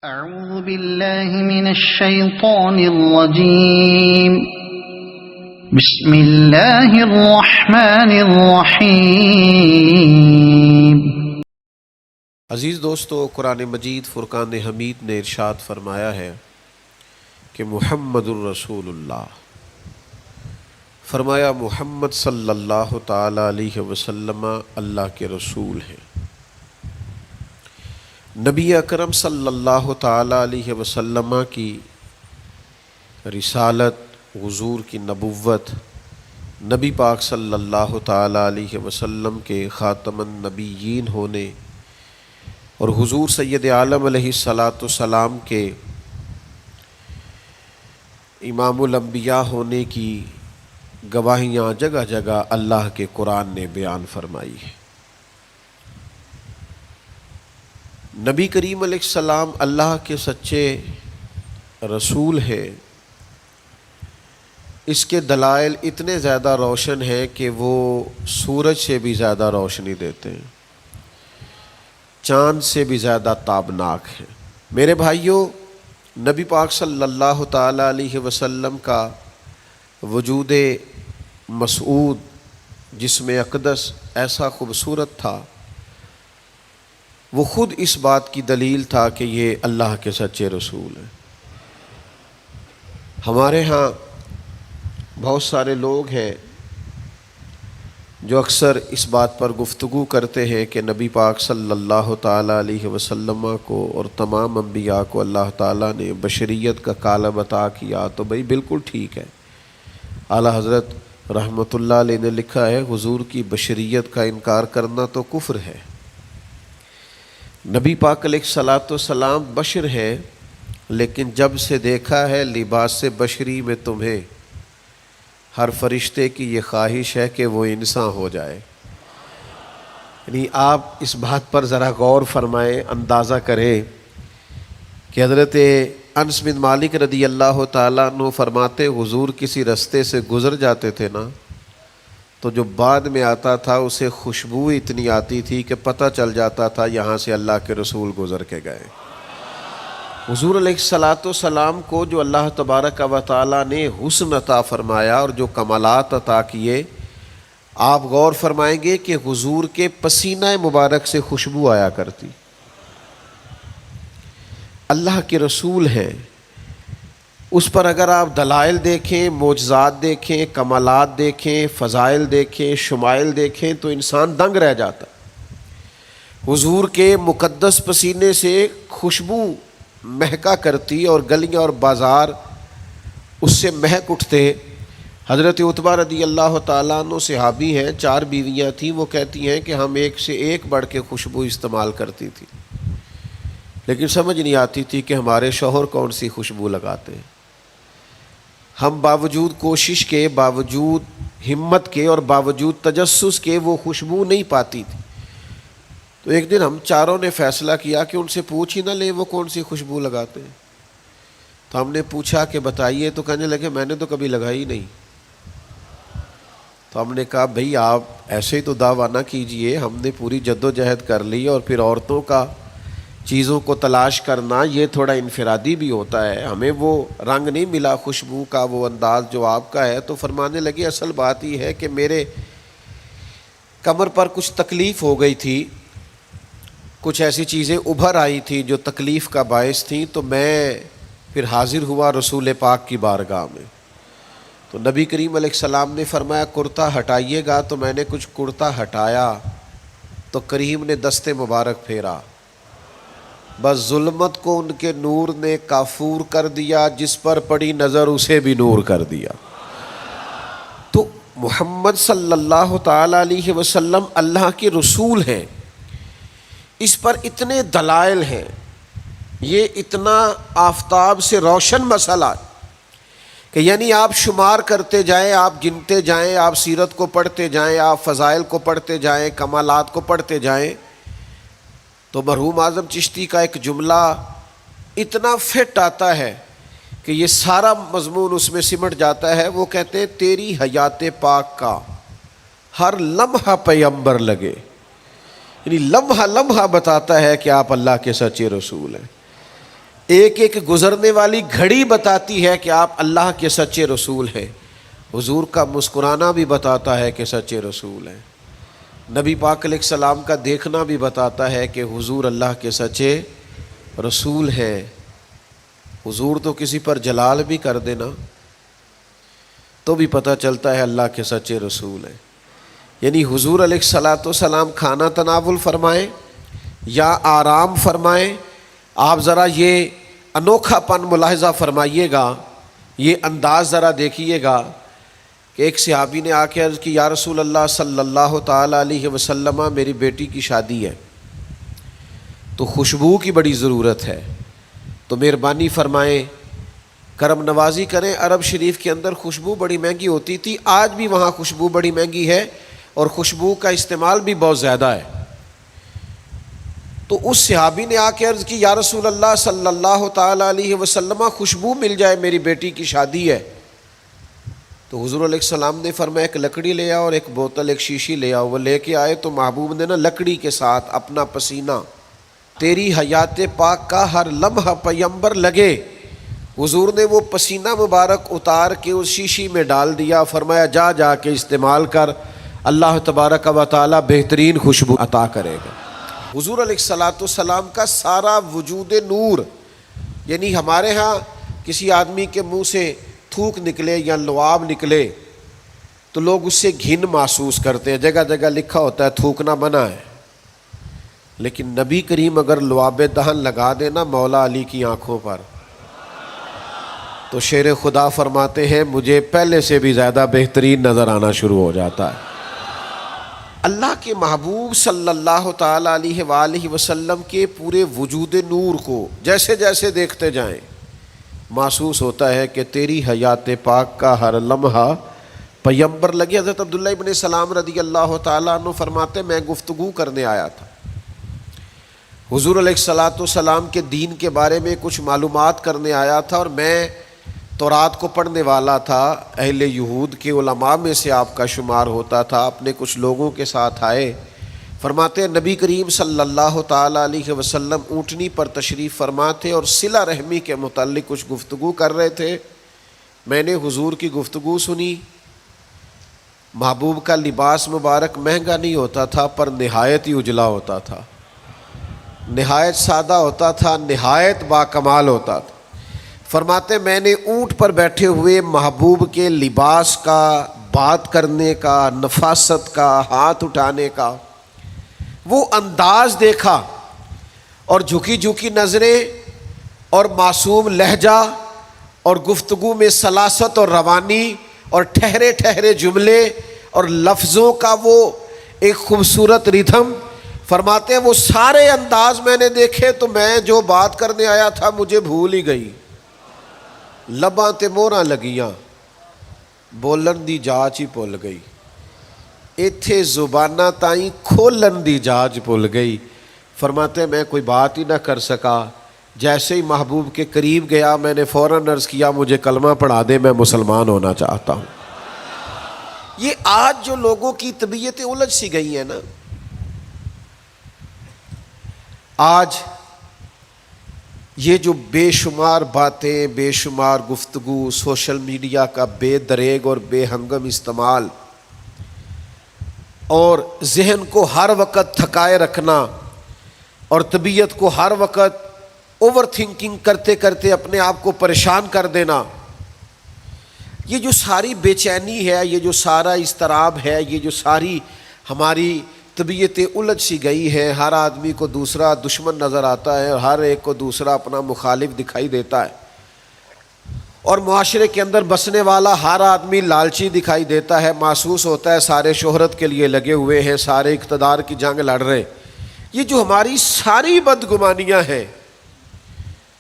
أعوذ بالله من الشيطان الرجيم. بسم الله الرحمن الرحيم. عزیز دوستو، قرآن مجید فرقان حمید نے ارشاد فرمایا ہے کہ محمد الرسول اللہ، فرمایا محمد صلی اللہ تعالی علیہ وسلم اللہ کے رسول ہیں۔ نبی اکرم صلی اللہ تعالی علیہ وسلم کی رسالت، حضور کی نبوت، نبی پاک صلی اللہ تعالی علیہ وسلم کے خاتم النبیین ہونے اور حضور سید عالم علیہ السلام کے امام الانبیاء ہونے کی گواہیاں جگہ جگہ اللہ کے قرآن نے بیان فرمائی ہے۔ نبی کریم علیہ السلام اللہ کے سچے رسول ہے، اس کے دلائل اتنے زیادہ روشن ہیں کہ وہ سورج سے بھی زیادہ روشنی دیتے ہیں، چاند سے بھی زیادہ تابناک ہیں۔ میرے بھائیوں، نبی پاک صلی اللہ تعالی علیہ وسلم کا وجود مسعود، جسم اقدس ایسا خوبصورت تھا، وہ خود اس بات کی دلیل تھا کہ یہ اللہ کے سچے رسول ہیں۔ ہمارے ہاں بہت سارے لوگ ہیں جو اکثر اس بات پر گفتگو کرتے ہیں کہ نبی پاک صلی اللہ تعالی علیہ وسلم کو اور تمام انبیاء کو اللہ تعالیٰ نے بشریت کا کالب عطا کیا، تو بھئی بالکل ٹھیک ہے۔ اعلیٰ حضرت رحمۃ اللہ علیہ نے لکھا ہے، حضور کی بشریت کا انکار کرنا تو کفر ہے۔ نبی پاک علیہ السلام بشر ہے، لیکن جب سے دیکھا ہے لباس بشری میں تمہیں، ہر فرشتے کی یہ خواہش ہے کہ وہ انسان ہو جائے۔ یعنی آپ اس بات پر ذرا غور فرمائیں، اندازہ کریں کہ حضرت انس بن مالک رضی اللہ تعالیٰ عنہ فرماتے، حضور کسی رستے سے گزر جاتے تھے نا، تو جو بعد میں آتا تھا اسے خوشبو اتنی آتی تھی کہ پتہ چل جاتا تھا یہاں سے اللہ کے رسول گزر کے گئے۔ حضور علیہ السلام کو جو اللہ تبارک و تعالیٰ نے حسن عطا فرمایا اور جو کمالات عطا کیے، آپ غور فرمائیں گے کہ حضور کے پسینہ مبارک سے خوشبو آیا کرتی۔ اللہ کے رسول ہیں، اس پر اگر آپ دلائل دیکھیں، معجزات دیکھیں، کمالات دیکھیں، فضائل دیکھیں، شمائل دیکھیں، تو انسان دنگ رہ جاتا۔ حضور کے مقدس پسینے سے خوشبو مہکا کرتی اور گلیاں اور بازار اس سے مہک اٹھتے۔ حضرت عتبہ رضی اللہ تعالیٰ عنہ صحابی ہیں، 4 بیویاں تھیں، وہ کہتی ہیں کہ ہم ایک سے ایک بڑھ کے خوشبو استعمال کرتی تھی، لیکن سمجھ نہیں آتی تھی کہ ہمارے شوہر کون سی خوشبو لگاتے ہیں۔ ہم باوجود کوشش کے، باوجود ہمت کے اور باوجود تجسس کے وہ خوشبو نہیں پاتی تھی۔ تو ایک دن ہم چاروں نے فیصلہ کیا کہ ان سے پوچھ ہی نہ لیں وہ کون سی خوشبو لگاتے ہیں۔ تو ہم نے پوچھا کہ بتائیے، تو کہنے لگے میں نے تو کبھی لگائی نہیں۔ تو ہم نے کہا بھئی آپ ایسے ہی تو دعویٰ نہ کیجئے، ہم نے پوری جد و جہد کر لی، اور پھر عورتوں کا چیزوں کو تلاش کرنا یہ تھوڑا انفرادی بھی ہوتا ہے، ہمیں وہ رنگ نہیں ملا خوشبو کا، وہ انداز جو آپ کا ہے۔ تو فرمانے لگے اصل بات یہ ہے کہ میرے کمر پر کچھ تکلیف ہو گئی تھی، کچھ ایسی چیزیں ابھر آئی تھی جو تکلیف کا باعث تھیں، تو میں پھر حاضر ہوا رسول پاک کی بارگاہ میں۔ تو نبی کریم علیہ السلام نے فرمایا کرتا ہٹائیے گا، تو میں نے کچھ کرتا ہٹایا تو کریم نے دست مبارک پھیرا، بس ظلمت کو ان کے نور نے کافور کر دیا، جس پر پڑی نظر اسے بھی نور کر دیا۔ تو محمد صلی اللہ تعالی علیہ وسلم اللہ کے رسول ہیں، اس پر اتنے دلائل ہیں، یہ اتنا آفتاب سے روشن مسئلہ کہ یعنی آپ شمار کرتے جائیں، آپ گنتے جائیں، آپ سیرت کو پڑھتے جائیں، آپ فضائل کو پڑھتے جائیں، کمالات کو پڑھتے جائیں، تو مرحوم اعظم چشتی کا ایک جملہ اتنا فٹ آتا ہے کہ یہ سارا مضمون اس میں سمٹ جاتا ہے۔ وہ کہتے ہیں تیری حیات پاک کا ہر لمحہ پیغمبر لگے، یعنی لمحہ لمحہ بتاتا ہے کہ آپ اللہ کے سچے رسول ہیں۔ ایک ایک گزرنے والی گھڑی بتاتی ہے کہ آپ اللہ کے سچے رسول ہیں. حضور کا مسکرانا بھی بتاتا ہے کہ سچے رسول ہیں. نبی پاک علیہ السلام کا دیکھنا بھی بتاتا ہے کہ حضور اللہ کے سچے رسول ہیں. حضور تو کسی پر جلال بھی کر دینا تو بھی پتہ چلتا ہے اللہ کے سچے رسول ہیں. یعنی حضور علیہ الصلاۃ والسلام کھانا تناول فرمائیں یا آرام فرمائیں، آپ ذرا یہ انوکھا پن ملاحظہ فرمائیے گا، یہ انداز ذرا دیکھیے گا کہ ایک صحابی نے آ کے عرض کی یا رسول اللہ صلی اللہ تعالیٰ علیہ وسلم میری بیٹی کی شادی ہے تو خوشبو کی بڑی ضرورت ہے، تو مہربانی فرمائیں کرم نوازی کریں. عرب شریف کے اندر خوشبو بڑی مہنگی ہوتی تھی، آج بھی وہاں خوشبو بڑی مہنگی ہے اور خوشبو کا استعمال بھی بہت زیادہ ہے. تو اس صحابی نے آ کے عرض کی یا رسول اللہ صلی اللہ تعالیٰ علیہ وسلم خوشبو مل جائے میری بیٹی کی شادی ہے. تو حضور علیہ السلام نے فرمایا ایک لکڑی لے آؤ اور ایک بوتل ایک شیشی لے آؤ. وہ لے کے آئے تو محبوب نے نا لکڑی کے ساتھ اپنا پسینہ تیری حیات پاک کا ہر لمحہ پیمبر لگے، حضور نے وہ پسینہ مبارک اتار کے اس شیشی میں ڈال دیا. فرمایا جا جا کے استعمال کر، اللہ تبارک و تعالی بہترین خوشبو عطا کرے گا. حضور علیہ الصلاۃ والسلام کا سارا وجود نور. یعنی ہمارے ہاں کسی آدمی کے منہ سے تھوک نکلے یا لعاب نکلے تو لوگ اس سے گھن محسوس کرتے ہیں، جگہ جگہ لکھا ہوتا ہے تھوکنا منع ہے. لیکن نبی کریم اگر لعاب دہن لگا دینا مولا علی کی آنکھوں پر تو شیر خدا فرماتے ہیں مجھے پہلے سے بھی زیادہ بہترین نظر آنا شروع ہو جاتا ہے. اللہ کے محبوب صلی اللہ تعالیٰ علیہ وآلہ وسلم کے پورے وجود نور کو جیسے جیسے دیکھتے جائیں محسوس ہوتا ہے کہ تیری حیات پاک کا ہر لمحہ پیمبر لگے. حضرت عبداللہ ابن سلام رضی اللہ تعالیٰ عنہ فرماتے میں گفتگو کرنے آیا تھا، حضور علیہ الصلاۃ والسلام کے دین کے بارے میں کچھ معلومات کرنے آیا تھا، اور میں تورات کو پڑھنے والا تھا، اہل یہود کے علماء میں سے آپ کا شمار ہوتا تھا. اپنے کچھ لوگوں کے ساتھ آئے، فرماتے ہیں نبی کریم صلی اللہ تعالیٰ علیہ وسلم اونٹنی پر تشریف فرما تھے اور صلہ رحمی کے متعلق کچھ گفتگو کر رہے تھے. میں نے حضور کی گفتگو سنی. محبوب کا لباس مبارک مہنگا نہیں ہوتا تھا پر نہایت ہی اجلا ہوتا تھا، نہایت سادہ ہوتا تھا، نہایت باکمال ہوتا تھا. فرماتے میں نے اونٹ پر بیٹھے ہوئے محبوب کے لباس کا، بات کرنے کا، نفاست کا، ہاتھ اٹھانے کا وہ انداز دیکھا، اور جھکی جھکی نظریں اور معصوم لہجہ اور گفتگو میں سلاست اور روانی اور ٹھہرے ٹھہرے جملے اور لفظوں کا وہ ایک خوبصورت ردھم. فرماتے ہیں وہ سارے انداز میں نے دیکھے تو میں جو بات کرنے آیا تھا مجھے بھول ہی گئی. لباں تے موہراں لگیاں، بولن دی جاچ ہی بھول گئی، ایتھے زباناں تائیں کھولن دی جاچ بھول گئی. فرماتے ہیں میں کوئی بات ہی نہ کر سکا. جیسے ہی محبوب کے قریب گیا میں نے فوراً عرض کیا مجھے کلمہ پڑھا دے، میں مسلمان ہونا چاہتا ہوں. یہ آج جو لوگوں کی طبیعتیں الجھ سی گئی ہیں نا، آج یہ جو بے شمار باتیں، بے شمار گفتگو، سوشل میڈیا کا بے دریغ اور بے ہنگم استعمال اور ذہن کو ہر وقت تھکائے رکھنا اور طبیعت کو ہر وقت اوور تھنکنگ کرتے کرتے اپنے آپ کو پریشان کر دینا، یہ جو ساری بے چینی ہے، یہ جو سارا اضطراب ہے، یہ جو ساری ہماری طبیعتیں الجھ سی گئی ہیں. ہر آدمی کو دوسرا دشمن نظر آتا ہے اور ہر ایک کو دوسرا اپنا مخالف دکھائی دیتا ہے، اور معاشرے کے اندر بسنے والا ہر آدمی لالچی دکھائی دیتا ہے. محسوس ہوتا ہے سارے شہرت کے لیے لگے ہوئے ہیں، سارے اقتدار کی جنگ لڑ رہے ہیں. یہ جو ہماری ساری بدگمانیاں ہیں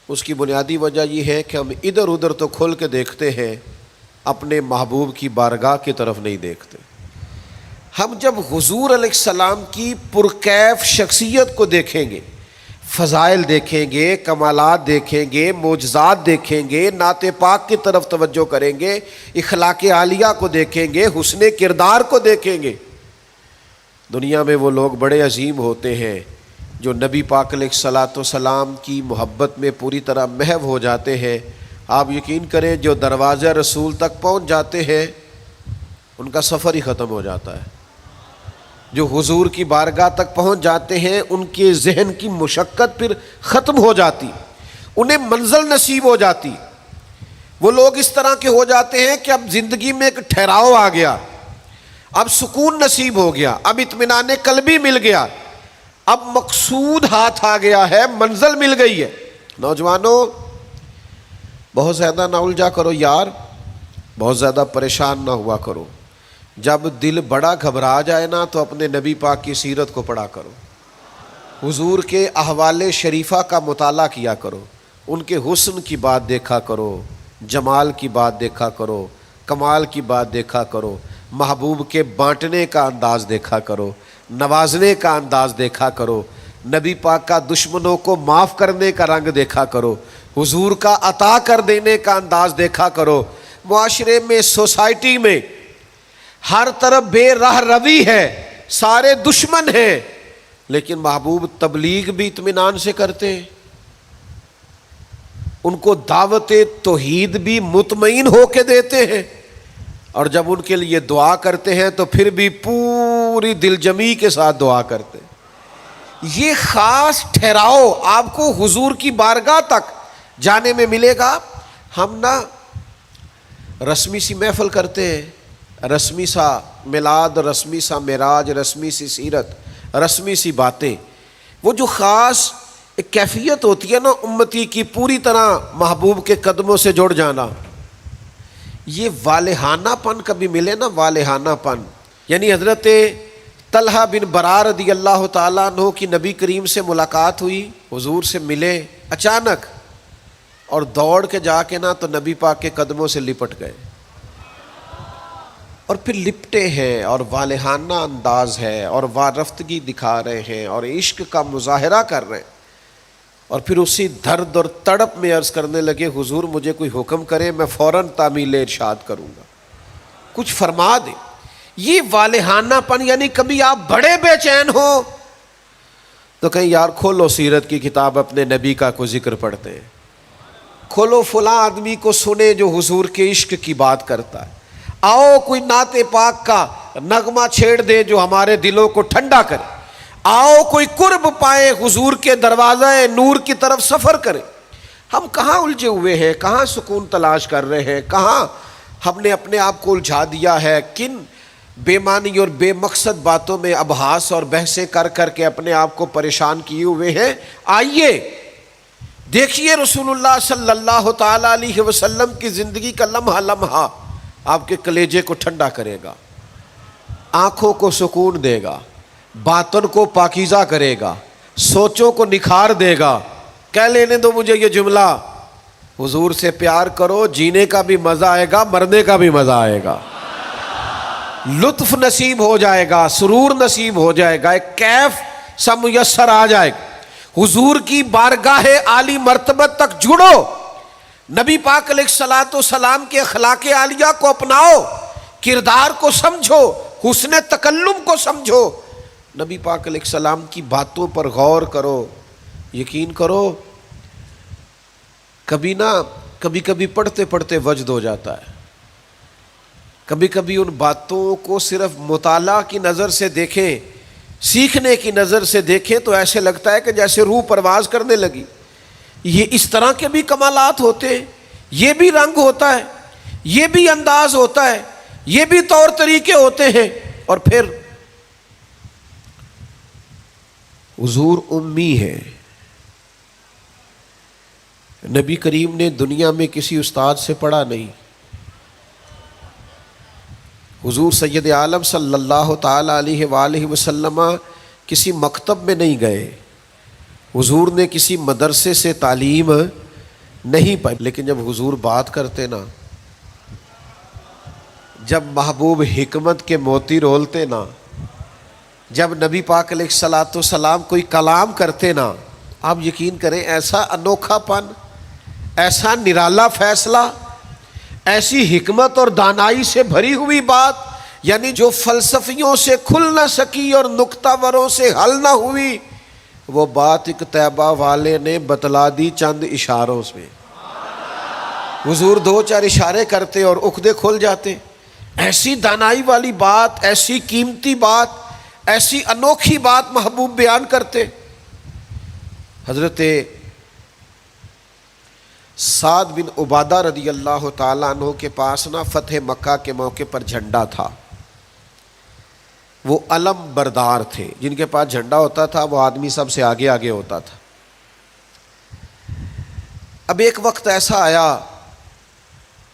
اس کی بنیادی وجہ یہ ہے کہ ہم ادھر ادھر تو کھل کے دیکھتے ہیں، اپنے محبوب کی بارگاہ کی طرف نہیں دیکھتے. ہم جب حضور علیہ السلام کی پرکیف شخصیت کو دیکھیں گے، فضائل دیکھیں گے، کمالات دیکھیں گے، معجزات دیکھیں گے، نعت پاک کی طرف توجہ کریں گے، اخلاق عالیہ کو دیکھیں گے، حسن کردار کو دیکھیں گے. دنیا میں وہ لوگ بڑے عظیم ہوتے ہیں جو نبی پاک علیہ الصلاۃ والسلام کی محبت میں پوری طرح محو ہو جاتے ہیں، آپ یقین کریں جو دروازہ رسول تک پہنچ جاتے ہیں ان کا سفر ہی ختم ہو جاتا ہے۔ جو حضور کی بارگاہ تک پہنچ جاتے ہیں ان کے ذہن کی مشقت پھر ختم ہو جاتی، انہیں منزل نصیب ہو جاتی۔ وہ لوگ اس طرح کے ہو جاتے ہیں کہ اب زندگی میں ایک ٹھہراؤ آ گیا، اب سکون نصیب ہو گیا، اب اطمینان قلبی مل گیا، اب مقصود ہاتھ آ گیا ہے، منزل مل گئی ہے۔ نوجوانوں بہت زیادہ نہ الجھا کرو یار، بہت زیادہ پریشان نہ ہوا کرو۔ جب دل بڑا گھبرا جائے نا تو اپنے نبی پاک کی سیرت کو پڑھا کرو، حضور کے احوال شریفہ کا مطالعہ کیا کرو، ان کے حسن کی بات دیکھا کرو، جمال کی بات دیکھا کرو، کمال کی بات دیکھا کرو، محبوب کے بانٹنے کا انداز دیکھا کرو، نوازنے کا انداز دیکھا کرو، نبی پاک کا دشمنوں کو معاف کرنے کا رنگ دیکھا کرو، حضور کا عطا کر دینے کا انداز دیکھا کرو۔ معاشرے میں، سوسائٹی میں ہر طرف بے راہ روی ہے، سارے دشمن ہیں، لیکن محبوب تبلیغ بھی اطمینان سے کرتے ہیں، ان کو دعوت توحید بھی مطمئن ہو کے دیتے ہیں، اور جب ان کے لیے دعا کرتے ہیں تو پھر بھی پوری دل جمی کے ساتھ دعا کرتے ہیں۔ یہ خاص ٹھہراؤ آپ کو حضور کی بارگاہ تک جانے میں ملے گا۔ ہم نا رسمی سی محفل کرتے ہیں، رسمی سا میلاد، رسمی سا معراج، رسمی سی سیرت، رسمی سی باتیں، وہ جو خاص ایک کیفیت ہوتی ہے نا امتی کی پوری طرح محبوب کے قدموں سے جڑ جانا، یہ والہانہ پن کبھی ملے نا، والہانہ پن، یعنی حضرت طلحہ بن برار رضی اللہ تعالیٰ عنہ کی نبی کریم سے ملاقات ہوئی، حضور سے ملے اچانک، اور دوڑ کے جا کے نا تو نبی پاک کے قدموں سے لپٹ گئے، اور پھر لپٹے ہیں اور والہانہ انداز ہے اور وارفتگی دکھا رہے ہیں اور عشق کا مظاہرہ کر رہے ہیں، اور پھر اسی درد اور تڑپ میں عرض کرنے لگے حضور مجھے کوئی حکم کرے میں فوراً تعمیل ارشاد کروں گا، کچھ فرما دیں۔ یہ والہانہ پن، یعنی کبھی آپ بڑے بے چین ہو تو کہیں یار کھولو سیرت کی کتاب، اپنے نبی کا کوئی ذکر پڑھتے ہیں، کھولو فلاں آدمی کو سنے جو حضور کے عشق کی بات کرتا ہے، آؤ کوئی نعت پاک کا نغمہ چھیڑ دے جو ہمارے دلوں کو ٹھنڈا کرے، آؤ کوئی قرب پائے حضور کے دروازہ نور کی طرف سفر کرے۔ ہم کہاں الجھے ہوئے ہیں، کہاں سکون تلاش کر رہے ہیں، کہاں ہم نے اپنے آپ کو الجھا دیا ہے، کن بے معنی اور بے مقصد باتوں میں ابحاث اور بحثیں کر کر کے اپنے آپ کو پریشان کیے ہوئے ہیں۔ آئیے دیکھیے رسول اللہ صلی اللہ تعالی علیہ وسلم کی زندگی کا لمحہ لمحہ آپ کے کلیجے کو ٹھنڈا کرے گا، آنکھوں کو سکون دے گا، باطن کو پاکیزہ کرے گا، سوچوں کو نکھار دے گا۔ کہہ لینے دو مجھے یہ جملہ، حضور سے پیار کرو، جینے کا بھی مزہ آئے گا، مرنے کا بھی مزہ آئے گا، لطف نصیب ہو جائے گا، سرور نصیب ہو جائے گا، ایک کیف سا میسر آ جائے گا۔ حضور کی بارگاہ عالی مرتبت تک جڑو، نبی پاک علیہ الصلاۃ والسلام کے اخلاق عالیہ کو اپناؤ، کردار کو سمجھو، حسن تکلم کو سمجھو، نبی پاک علیہ السلام کی باتوں پر غور کرو۔ یقین کرو کبھی کبھی پڑھتے پڑھتے وجد ہو جاتا ہے، کبھی کبھی ان باتوں کو صرف مطالعہ کی نظر سے دیکھیں، سیکھنے کی نظر سے دیکھیں تو ایسے لگتا ہے کہ جیسے روح پرواز کرنے لگی۔ یہ اس طرح کے بھی کمالات ہوتے ہیں، یہ بھی رنگ ہوتا ہے، یہ بھی انداز ہوتا ہے، یہ بھی طور طریقے ہوتے ہیں۔ اور پھر حضور امی ہے، نبی کریم نے دنیا میں کسی استاد سے پڑھا نہیں، حضور سید عالم صلی اللہ تعالی علیہ وآلہ وسلم کسی مکتب میں نہیں گئے، حضور نے کسی مدرسے سے تعلیم نہیں پائی، لیکن جب حضور بات کرتے نا، جب محبوب حکمت کے موتی رولتے نا، جب نبی پاک علیہ الصلاۃ والسلام کوئی کلام کرتے نا، آپ یقین کریں ایسا انوکھا پن، ایسا نرالا فیصلہ، ایسی حکمت اور دانائی سے بھری ہوئی بات، یعنی جو فلسفیوں سے کھل نہ سکی اور نکتہ وروں سے حل نہ ہوئی، وہ بات ایک طیبہ والے نے بتلا دی چند اشاروں سے. حضور 2-4 اشارے کرتے اور عقدے کھل جاتے. ایسی دانائی والی بات، ایسی قیمتی بات، ایسی انوکھی بات محبوب بیان کرتے. حضرت سعد بن عبادہ رضی اللہ تعالیٰ عنہ کے پاس نا فتح مکہ کے موقع پر جھنڈا تھا. وہ علم بردار تھے، جن کے پاس جھنڈا ہوتا تھا وہ آدمی سب سے آگے آگے ہوتا تھا. اب ایک وقت ایسا آیا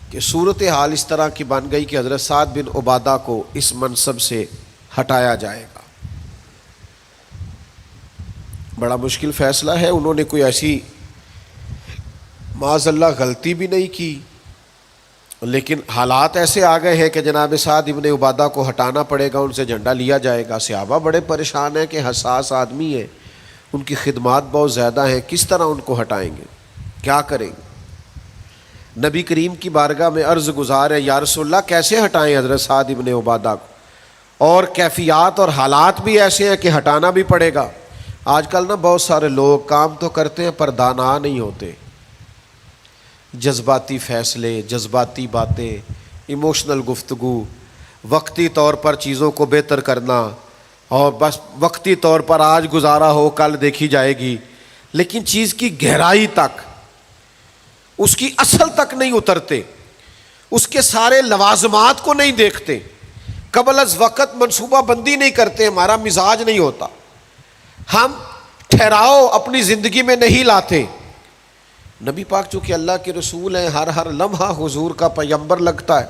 کہ صورتحال اس طرح کی بن گئی کہ حضرت سعد بن عبادہ کو اس منصب سے ہٹایا جائے گا. بڑا مشکل فیصلہ ہے. انہوں نے کوئی ایسی معاذ اللہ غلطی بھی نہیں کی، لیکن حالات ایسے آ گئے ہیں کہ جناب سعد ابن عبادہ کو ہٹانا پڑے گا، ان سے جھنڈا لیا جائے گا. صحابہ بڑے پریشان ہیں کہ حساس آدمی ہے، ان کی خدمات بہت زیادہ ہیں، کس طرح ان کو ہٹائیں گے، کیا کریں گے. نبی کریم کی بارگاہ میں عرض گزار ہے، یا رسول اللہ کیسے ہٹائیں حضرت سعد ابن عبادہ کو، اور کیفیات اور حالات بھی ایسے ہیں کہ ہٹانا بھی پڑے گا. آج کل نا بہت سارے لوگ کام تو کرتے ہیں پر دانا نہیں ہوتے. جذباتی فیصلے، جذباتی باتیں، ایموشنل گفتگو، وقتی طور پر چیزوں کو بہتر کرنا، اور بس وقتی طور پر آج گزارا ہو کل دیکھی جائے گی، لیکن چیز کی گہرائی تک، اس کی اصل تک نہیں اترتے، اس کے سارے لوازمات کو نہیں دیکھتے، قبل از وقت منصوبہ بندی نہیں کرتے. ہمارا مزاج نہیں ہوتا، ہم ٹھہراؤ اپنی زندگی میں نہیں لاتے. نبی پاک چونکہ اللہ کے رسول ہیں، ہر لمحہ حضور کا پیغمبر لگتا ہے.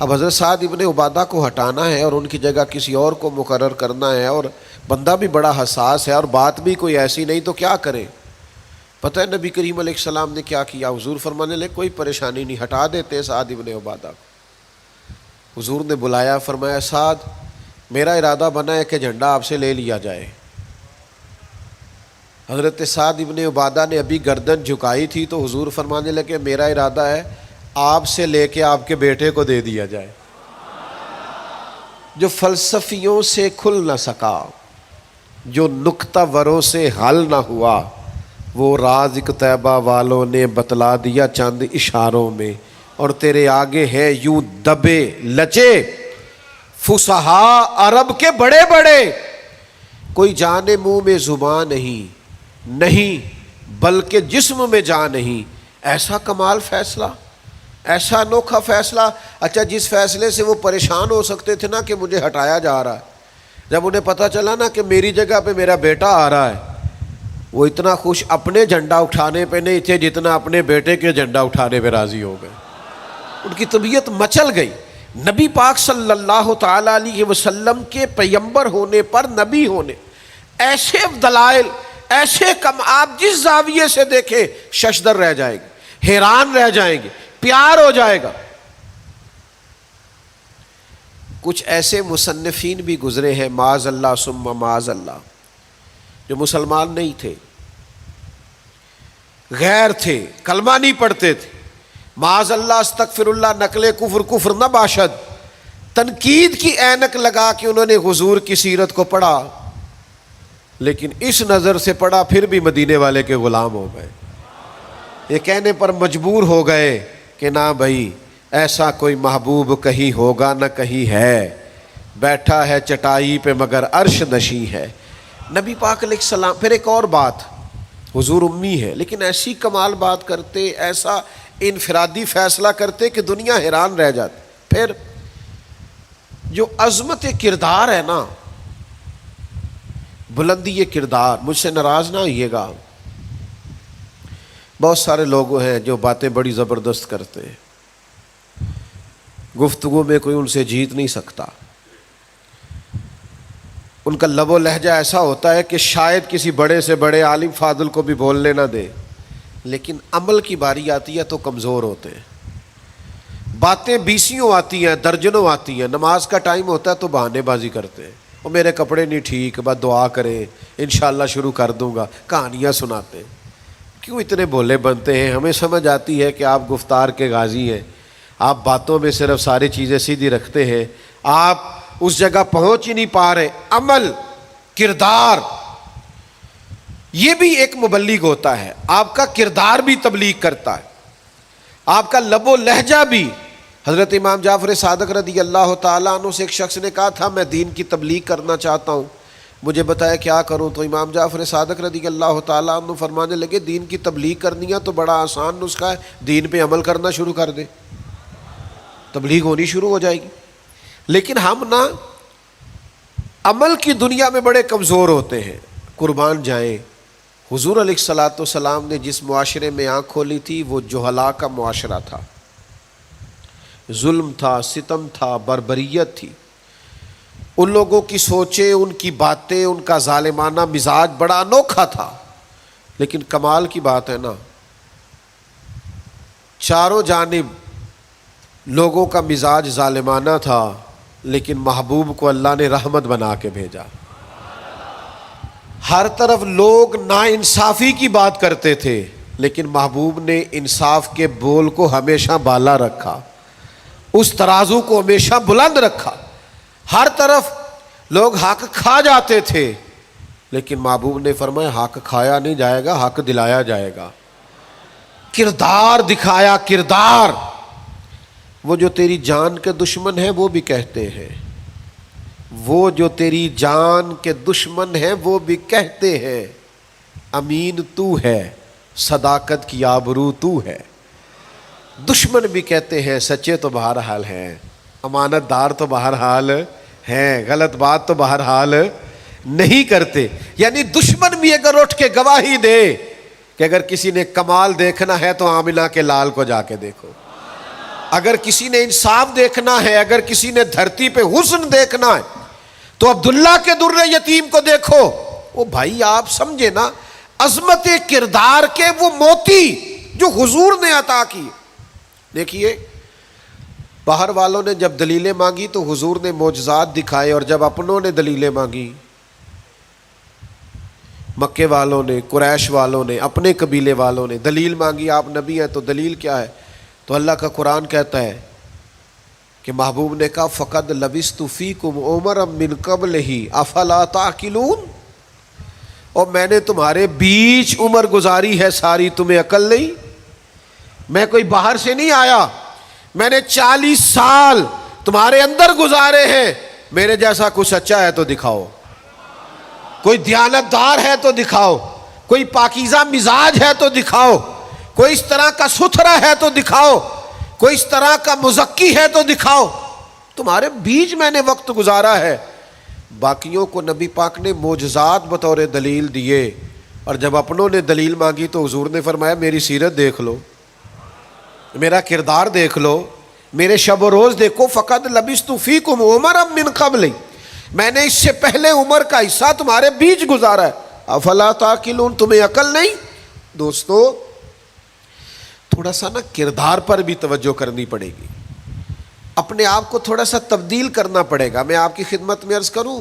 اب حضرت سعد ابن عبادہ کو ہٹانا ہے اور ان کی جگہ کسی اور کو مقرر کرنا ہے، اور بندہ بھی بڑا حساس ہے اور بات بھی کوئی ایسی نہیں، تو کیا کریں. پتہ ہے نبی کریم علیہ السلام نے کیا کیا؟ حضور فرمانے لگے کوئی پریشانی نہیں، ہٹا دیتے سعد ابن عبادہ کو. حضور نے بلایا، فرمایا سعد میرا ارادہ بنا ہے کہ جھنڈا آپ سے لے لیا جائے. حضرت سعد ابن عبادہ نے ابھی گردن جھکائی تھی تو حضور فرمانے لگے میرا ارادہ ہے آپ سے لے کے آپ کے بیٹے کو دے دیا جائے. جو فلسفیوں سے کھل نہ سکا، جو نکتہ وروں سے حل نہ ہوا، وہ راز ایک طیبہ والوں نے بتلا دیا چند اشاروں میں. اور تیرے آگے ہے یوں دبے لچے فصحاء عرب کے بڑے بڑے، کوئی جانے منہ میں زبان نہیں بلکہ جسم میں جان نہیں. ایسا کمال فیصلہ، ایسا انوکھا فیصلہ. اچھا جس فیصلے سے وہ پریشان ہو سکتے تھے نا کہ مجھے ہٹایا جا رہا ہے، جب انہیں پتہ چلا نا کہ میری جگہ پہ میرا بیٹا آ رہا ہے، وہ اتنا خوش اپنے جھنڈا اٹھانے پہ نہیں تھے جتنا اپنے بیٹے کے جھنڈا اٹھانے پہ راضی ہو گئے. ان کی طبیعت مچل گئی. نبی پاک صلی اللہ تعالیٰ علیہ وسلم کے پیغمبر ہونے پر، نبی ہونے، ایسے دلائل، ایسے کم، آپ جس زاویے سے دیکھیں ششدر رہ جائیں گے، حیران رہ جائیں گے، پیار ہو جائے گا. کچھ ایسے مصنفین بھی گزرے ہیں معاذ اللہ ثم معاذ اللہ، جو مسلمان نہیں تھے، غیر تھے، کلمہ نہیں پڑھتے تھے، معاذ اللہ استغفر اللہ، نقل کفر نہ باشد، تنقید کی اینک لگا کے انہوں نے حضور کی سیرت کو پڑھا، لیکن اس نظر سے پڑھا پھر بھی مدینے والے کے غلام ہو گئے. یہ کہنے پر مجبور ہو گئے کہ نہ بھائی ایسا کوئی محبوب کہیں ہوگا نہ کہیں ہے، بیٹھا ہے چٹائی پہ مگر عرش نشیں ہے. نبی پاک علیہ السلام. پھر ایک اور بات، حضور امی ہے لیکن ایسی کمال بات کرتے، ایسا انفرادی فیصلہ کرتے کہ دنیا حیران رہ جاتی. پھر جو عظمت کردار ہے نا، بلندی کردار، مجھ سے ناراض نہ ہوئیے گا، بہت سارے لوگ ہیں جو باتیں بڑی زبردست کرتے ہیں، گفتگو میں کوئی ان سے جیت نہیں سکتا، ان کا لب و لہجہ ایسا ہوتا ہے کہ شاید کسی بڑے سے بڑے عالم فاضل کو بھی بولنے نہ دے، لیکن عمل کی باری آتی ہے تو کمزور ہوتے ہیں. باتیں بیسیوں آتی ہیں، درجنوں آتی ہیں، نماز کا ٹائم ہوتا ہے تو بہانے بازی کرتے ہیں، وہ میرے کپڑے نہیں ٹھیک، بس دعا کریں انشاءاللہ شروع کر دوں گا، کہانیاں سناتے ہیں. کیوں اتنے بھولے بنتے ہیں؟ ہمیں سمجھ آتی ہے کہ آپ گفتار کے غازی ہیں، آپ باتوں میں صرف ساری چیزیں سیدھی رکھتے ہیں، آپ اس جگہ پہنچ ہی نہیں پا رہے. عمل، کردار، یہ بھی ایک مبلغ ہوتا ہے، آپ کا کردار بھی تبلیغ کرتا ہے، آپ کا لب و لہجہ بھی۔ حضرت امام جعفر صادق رضی اللہ تعالیٰ عنہ سے ایک شخص نے کہا تھا میں دین کی تبلیغ کرنا چاہتا ہوں، مجھے بتایا کیا کروں؟ تو امام جعفر صادق رضی اللہ تعالیٰ عنہ فرمانے لگے دین کی تبلیغ کرنی ہے تو بڑا آسان نسخہ ہے، دین پہ عمل کرنا شروع کر دے، تبلیغ ہونی شروع ہو جائے گی۔ لیکن ہم نا عمل کی دنیا میں بڑے کمزور ہوتے ہیں، قربان جائیں۔ حضور علیہ الصلوۃ والسلام نے جس معاشرے میں آنکھ کھولی تھی وہ جہلاء کا معاشرہ تھا، ظلم تھا، ستم تھا، بربریت تھی۔ ان لوگوں کی سوچیں، ان کی باتیں، ان کا ظالمانہ مزاج بڑا انوکھا تھا۔ لیکن کمال کی بات ہے نا، چاروں جانب لوگوں کا مزاج ظالمانہ تھا، لیکن محبوب کو اللہ نے رحمت بنا کے بھیجا۔ ہر طرف لوگ ناانصافی کی بات کرتے تھے، لیکن محبوب نے انصاف کے بول کو ہمیشہ بالا رکھا، اس ترازو کو ہمیشہ بلند رکھا۔ ہر طرف لوگ حق کھا جاتے تھے، لیکن محبوب نے فرمایا حق کھایا نہیں جائے گا، حق دلایا جائے گا۔ کردار دکھایا، کردار۔ وہ جو تیری جان کے دشمن ہیں وہ بھی کہتے ہیں، وہ جو تیری جان کے دشمن ہیں وہ بھی کہتے ہیں امین تو ہے، صداقت کی آبرو تو ہے۔ دشمن بھی کہتے ہیں سچے تو بہرحال ہیں، امانت دار تو بہرحال ہیں، غلط بات تو بہرحال نہیں کرتے۔ یعنی دشمن بھی اگر اٹھ کے گواہی دے کہ اگر کسی نے کمال دیکھنا ہے تو آمنہ کے لال کو جا کے دیکھو، اگر کسی نے انصاف دیکھنا ہے، اگر کسی نے دھرتی پہ حسن دیکھنا ہے تو عبداللہ کے در یتیم کو دیکھو۔ وہ بھائی آپ سمجھے نا عظمت کردار کے وہ موتی جو حضور نے عطا کی۔ دیکھیے باہر والوں نے جب دلیلیں مانگی تو حضور نے معجزات دکھائے، اور جب اپنوں نے دلیلیں مانگی، مکے والوں نے، قریش والوں نے، اپنے قبیلے والوں نے دلیل مانگی، آپ نبی ہیں تو دلیل کیا ہے؟ تو اللہ کا قرآن کہتا ہے کہ محبوب نے کہا فقد لبثت فیکم عمرا من قبلہ افلا تعقلون، اور میں نے تمہارے بیچ عمر گزاری ہے ساری، تمہیں عقل نہیں؟ میں کوئی باہر سے نہیں آیا، میں نے 40 سال تمہارے اندر گزارے ہیں، میرے جیسا کوئی سچا ہے تو دکھاؤ، کوئی دیانت دار ہے تو دکھاؤ، کوئی پاکیزہ مزاج ہے تو دکھاؤ، کوئی اس طرح کا ستھرا ہے تو دکھاؤ، کوئی اس طرح کا مزکی ہے تو دکھاؤ۔ تمہارے بیچ میں نے وقت گزارا ہے۔ باقیوں کو نبی پاک نے معجزات بطور دلیل دیے، اور جب اپنوں نے دلیل مانگی تو حضور نے فرمایا میری سیرت دیکھ لو، میرا کردار دیکھ لو، میرے شب و روز دیکھو۔ فقد لبثت فیکم عمرا من قبل، میں نے اس سے پہلے عمر کا حصہ تمہارے بیچ گزارا ہے، افلا تعقلون، تمہیں عقل نہیں؟ دوستو تھوڑا سا نا کردار پر بھی توجہ کرنی پڑے گی، اپنے آپ کو تھوڑا سا تبدیل کرنا پڑے گا۔ میں آپ کی خدمت میں عرض کروں،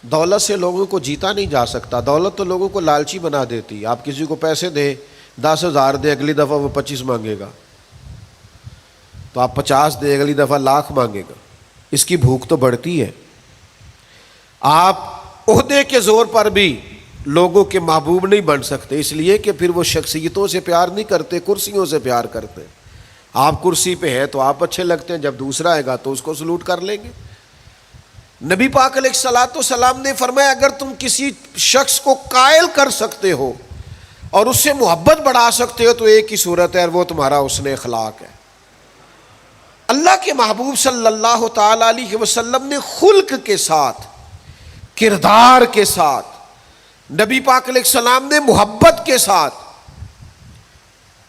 دولت سے لوگوں کو جیتا نہیں جا سکتا، دولت تو لوگوں کو لالچی بنا دیتی۔ آپ کسی کو پیسے دیں، 10,000 دیں، اگلی دفعہ وہ 25 مانگے گا، تو آپ 50 دیں، اگلی دفعہ 1,00,000 مانگے گا، اس کی بھوک تو بڑھتی ہے۔ آپ عہدے کے زور پر بھی لوگوں کے محبوب نہیں بن سکتے، اس لیے کہ پھر وہ شخصیتوں سے پیار نہیں کرتے، کرسیوں سے پیار کرتے۔ آپ کرسی پہ ہے تو آپ اچھے لگتے ہیں، جب دوسرا آئے گا تو اس کو سلوٹ کر لیں گے۔ نبی پاک علیہ الصلوۃ والسلام نے فرمایا اگر تم کسی شخص کو قائل کر سکتے ہو اور اس سے محبت بڑھا سکتے ہو تو ایک ہی صورت ہے، اور وہ تمہارا حسن اخلاق ہے۔ اللہ کے محبوب صلی اللہ تعالی علیہ وسلم نے خلق کے ساتھ، کردار کے ساتھ، نبی پاک علیہ السلام نے محبت کے ساتھ،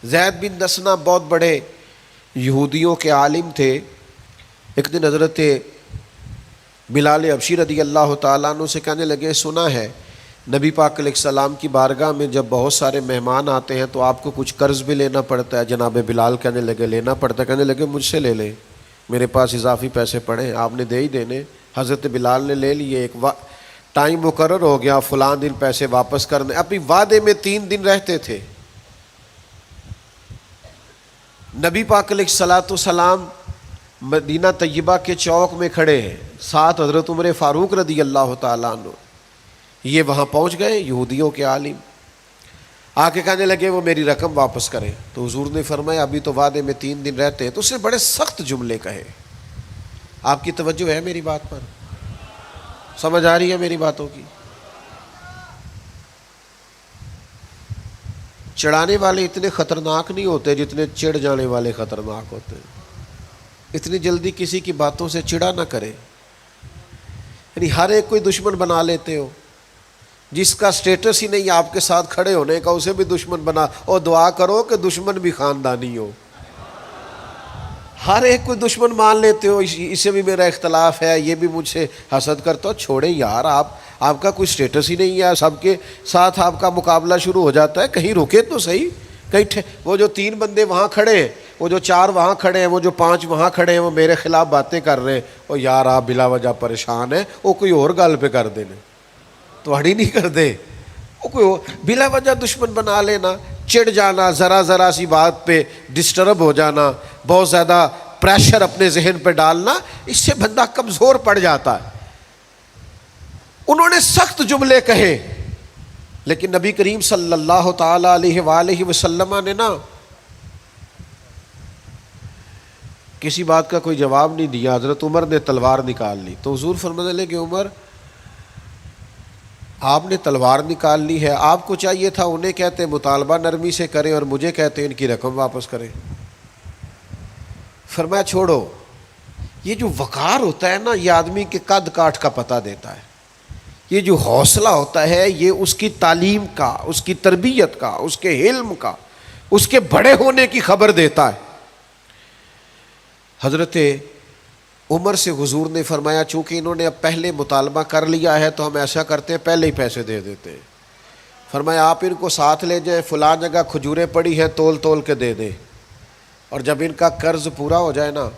زید بن دسنہ بہت بڑے یہودیوں کے عالم تھے۔ ایک دن حضرت بلال حبشی رضی اللہ تعالیٰ عنہ سے کہنے لگے سنا ہے نبی پاک علیہ السلام کی بارگاہ میں جب بہت سارے مہمان آتے ہیں تو آپ کو کچھ قرض بھی لینا پڑتا ہے۔ جناب بلال کہنے لگے لینا پڑتا ہے، کہنے لگے مجھ سے لے لیں، میرے پاس اضافی پیسے پڑے ہیں، آپ نے دے ہی دینے۔ حضرت بلال نے لے لیے، ایک ٹائم مقرر ہو گیا، فلاں دن پیسے واپس کرنے، اپنی وعدے میں 3 دن رہتے تھے۔ نبی پاک علیہ الصلوۃ والسلام مدینہ طیبہ کے چوک میں کھڑے ہیں، ساتھ حضرت عمر فاروق رضی اللہ تعالیٰ عنہ، یہ وہاں پہنچ گئے یہودیوں کے عالم۔ آ کے کہنے لگے وہ میری رقم واپس کریں. تو حضور نے فرمایا ابھی تو وعدے میں 3 دن رہتے ہیں. تو اس نے بڑے سخت جملے کہے. آپ کی توجہ ہے میری بات پر؟ سمجھ آ رہی ہے میری باتوں کی؟ چڑھانے والے اتنے خطرناک نہیں ہوتے جتنے چڑھ جانے والے خطرناک ہوتے ہیں. اتنی جلدی کسی کی باتوں سے چڑا نہ کرے. یعنی ہر ایک کوئی دشمن بنا لیتے ہو. جس کا سٹیٹس ہی نہیں آپ کے ساتھ کھڑے ہونے کا اسے بھی دشمن بنا، اور دعا کرو کہ دشمن بھی خاندانی ہو. ہر ایک کوئی دشمن مان لیتے ہو، اسے بھی میرا اختلاف ہے، یہ بھی مجھ سے حسد کرتا ہو. چھوڑیں یار، آپ کا کوئی سٹیٹس ہی نہیں ہے، سب کے ساتھ آپ کا مقابلہ شروع ہو جاتا ہے. کہیں رکے تو صحیح. کہیں وہ جو 3 بندے وہاں کھڑے ہیں، وہ جو 4 وہاں کھڑے ہیں، وہ جو 5 وہاں کھڑے ہیں، وہ میرے خلاف باتیں کر رہے ہیں. اور یار آپ بلا وجہ پریشان ہیں، وہ کوئی اور گل پہ کر دینے تو ہڑی نہیں کر دے. وہ کوئی بلا وجہ دشمن بنا لینا، چڑ جانا، ذرا سی بات پہ ڈسٹرب ہو جانا، بہت زیادہ پریشر اپنے ذہن پہ ڈالنا، اس سے بندہ کمزور پڑ جاتا ہے. انہوں نے سخت جملے کہے، لیکن نبی کریم صلی اللہ تعالی علیہ وآلہ وسلم نے نا کسی بات کا کوئی جواب نہیں دیا. حضرت عمر نے تلوار نکال لی. تو حضور فرمانے لگے عمر آپ نے تلوار نکال لی ہے، آپ کو چاہیے تھا انہیں کہتے مطالبہ نرمی سے کریں اور مجھے کہتے ان کی رقم واپس کریں. فرمایا چھوڑو. یہ جو وقار ہوتا ہے نا، یہ آدمی کے قد کاٹ کا پتہ دیتا ہے. یہ جو حوصلہ ہوتا ہے یہ اس کی تعلیم کا، اس کی تربیت کا، اس کے علم کا، اس کے بڑے ہونے کی خبر دیتا ہے. حضرت عمر سے حضور نے فرمایا چونکہ انہوں نے اب پہلے مطالبہ کر لیا ہے تو ہم ایسا کرتے ہیں پہلے ہی پیسے دے دیتے ہیں. فرمایا آپ ان کو ساتھ لے جائیں، فلاں جگہ کھجوریں پڑی ہیں تول کے دے دیں، اور جب ان کا قرض پورا ہو جائے نا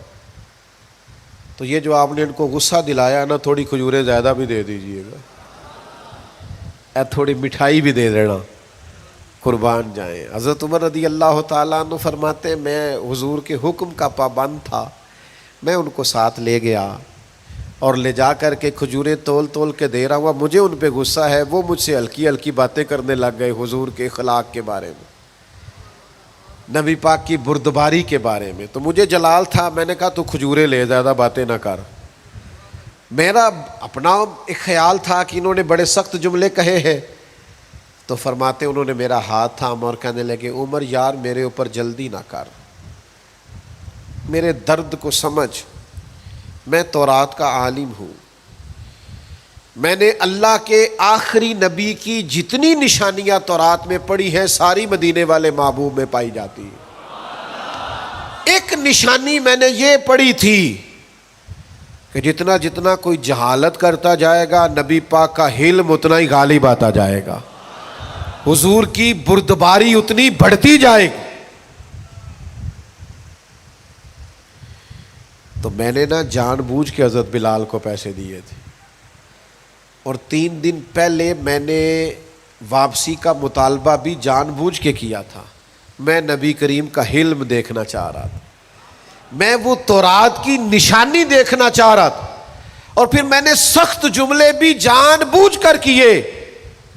تو یہ جو آپ نے ان کو غصہ دلایا نا، تھوڑی کھجوریں زیادہ بھی دے دیجئے گا، تھوڑی مٹھائی بھی دے دینا، قربان جائیں. حضرت عمر رضی اللہ تعالیٰ عنہ فرماتے ہیں میں حضور کے حکم کا پابند تھا، میں ان کو ساتھ لے گیا اور لے جا کر کے کھجوریں تول کے دے رہا ہوں. مجھے ان پہ غصہ ہے، وہ مجھ سے ہلکی باتیں کرنے لگ گئے حضور کے اخلاق کے بارے میں، نبی پاک کی بردباری کے بارے میں. تو مجھے جلال تھا، میں نے کہا تو کھجوریں لے، زیادہ باتیں نہ کر. میرا اپنا ایک خیال تھا کہ انہوں نے بڑے سخت جملے کہے ہیں. تو فرماتے انہوں نے میرا ہاتھ تھاما اور کہنے لگے عمر یار میرے اوپر جلدی نہ کر، میرے درد کو سمجھ، میں تورات کا عالم ہوں، میں نے اللہ کے آخری نبی کی جتنی نشانیاں تورات میں پڑھی ہیں ساری مدینے والے محبوب میں پائی جاتی ہیں. ایک نشانی میں نے یہ پڑھی تھی کہ جتنا کوئی جہالت کرتا جائے گا نبی پاک کا علم اتنا ہی غالب آتا جائے گا، حضور کی بردباری اتنی بڑھتی جائے گی. تو میں نے نا جان بوجھ کے حضرت بلال کو پیسے دیے تھے، اور 3 دن پہلے میں نے واپسی کا مطالبہ بھی جان بوجھ کے کیا تھا. میں نبی کریم کا حلم دیکھنا چاہ رہا تھا، میں وہ تورات کی نشانی دیکھنا چاہ رہا تھا، اور پھر میں نے سخت جملے بھی جان بوجھ کر کیے.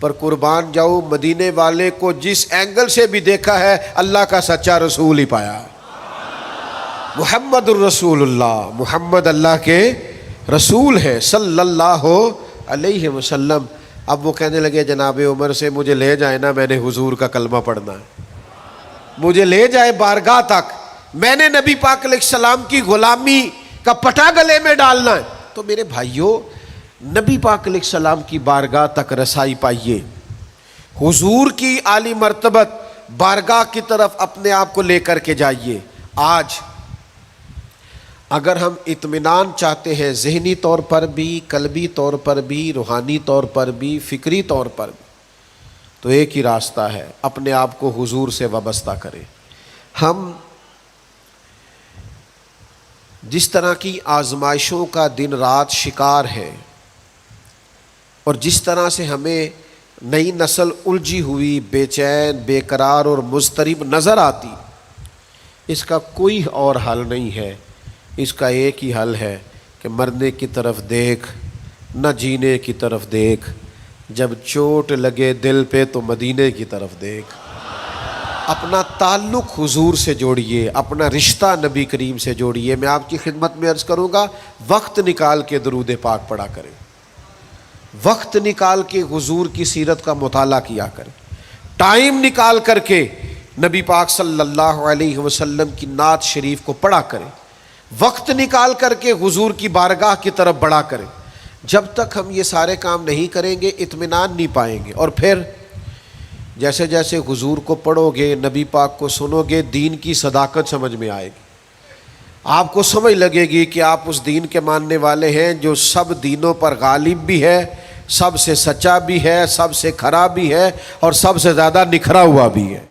پر قربان جاؤ مدینے والے کو جس اینگل سے بھی دیکھا ہے اللہ کا سچا رسول ہی پایا. محمد الرسول اللہ، محمد اللہ کے رسول ہے صلی اللہ علیہ وسلم. اب وہ کہنے لگے جناب عمر سے مجھے لے جائے نا، میں نے حضور کا کلمہ پڑھنا ہے، مجھے لے جائے بارگاہ تک، میں نے نبی پاک علیہ السلام کی غلامی کا پٹا گلے میں ڈالنا ہے. تو میرے بھائیوں نبی پاک علیہ السلام کی بارگاہ تک رسائی پائیے، حضور کی عالی مرتبت بارگاہ کی طرف اپنے آپ کو لے کر کے جائیے. آج اگر ہم اطمینان چاہتے ہیں ذہنی طور پر بھی، قلبی طور پر بھی، روحانی طور پر بھی، فکری طور پر بھی، تو ایک ہی راستہ ہے، اپنے آپ کو حضور سے وابستہ کریں. ہم جس طرح کی آزمائشوں کا دن رات شکار ہے، اور جس طرح سے ہمیں نئی نسل الجھی ہوئی، بے چین، بے قرار اور مضطرب نظر آتی، اس کا کوئی اور حل نہیں ہے. اس کا ایک ہی حل ہے کہ مرنے کی طرف دیکھ، نہ جینے کی طرف دیکھ. جب چوٹ لگے دل پہ تو مدینے کی طرف دیکھ. اپنا تعلق حضور سے جوڑیے، اپنا رشتہ نبی کریم سے جوڑیے۔ میں آپ کی خدمت میں عرض کروں گا، وقت نکال کے درود پاک پڑھا کریں، وقت نکال کے حضور کی سیرت کا مطالعہ کیا کریں، ٹائم نکال کر کے نبی پاک صلی اللہ علیہ وسلم کی نعت شریف کو پڑھا کریں، وقت نکال کر کے حضور کی بارگاہ کی طرف بڑھا کریں۔ جب تک ہم یہ سارے کام نہیں کریں گے اطمینان نہیں پائیں گے، اور پھر جیسے جیسے حضور کو پڑھو گے، نبی پاک کو سنو گے، دین کی صداقت سمجھ میں آئے گی، آپ کو سمجھ لگے گی کہ آپ اس دین کے ماننے والے ہیں جو سب دینوں پر غالب بھی ہے، سب سے سچا بھی ہے، سب سے کھرا بھی ہے، اور سب سے زیادہ نکھرا ہوا بھی ہے۔